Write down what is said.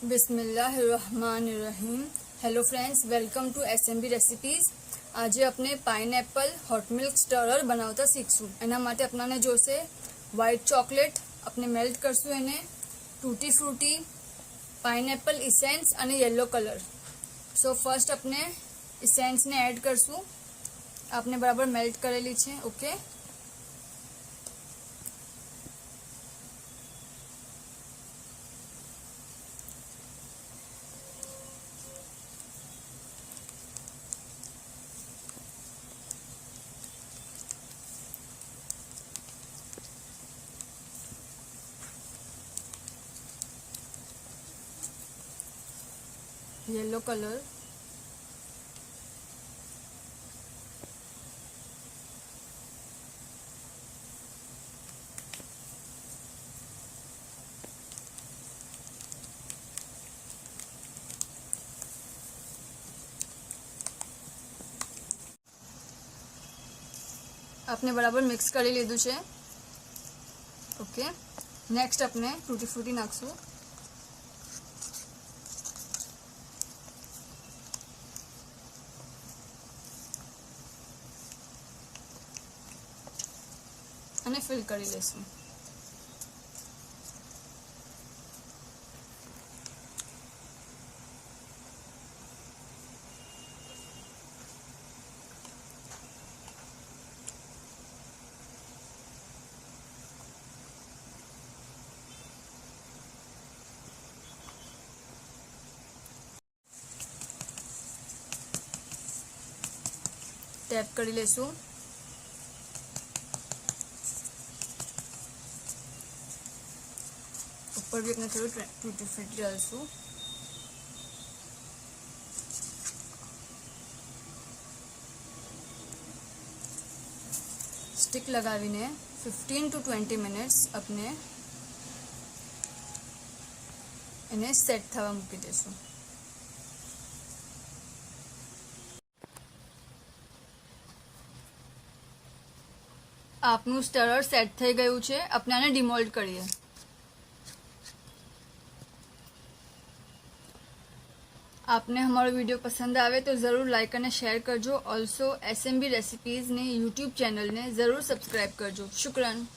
बिस्मिल्लाहिर्रहमानिर्रहीम। Hello friends, welcome to SMB recipes. आज अपने पाइनएप्पल हॉट मिल्क स्टरर बनावता शीखशू। एना माटे अपनाने जोशे व्हाइट चॉकलेट अपने मेल्ट करशू, एने टूटी फ्रूटी, पाइनएप्पल इसेंस अने येलो कलर। सो फर्स्ट अपने इसेंस ने एड करशू। आपने बराबर मेल्ट करेली छे। ओके, येलो कलर, आपने बराबर मिक्स करी लीधुं छे। ओके, नेक्स्ट अपने टूटी फ्रूटी नाखशू। અને ફિલ કરી લેશું। ટેપ કરી લેશું। ऊपर भी अपने थोड़ी टूटी फ्रूटी डालશું। स्टिक लगावीने 15 to 20 मिनिट्स अपने એને સેટ થવા મૂકી દેશું। આપનું સ્ટરર સેટ થઈ ગયું છે। આપણે આને ડિમોલ્ડ કરીએ। आपने हमारा वीडियो पसंद आवे तो ज़रूर लाइक और शेयर करजो। ऑल्सो SMB रेसिपीज़ ने यूट्यूब चैनल ने ज़रूर सब्सक्राइब करजो। शुक्रान।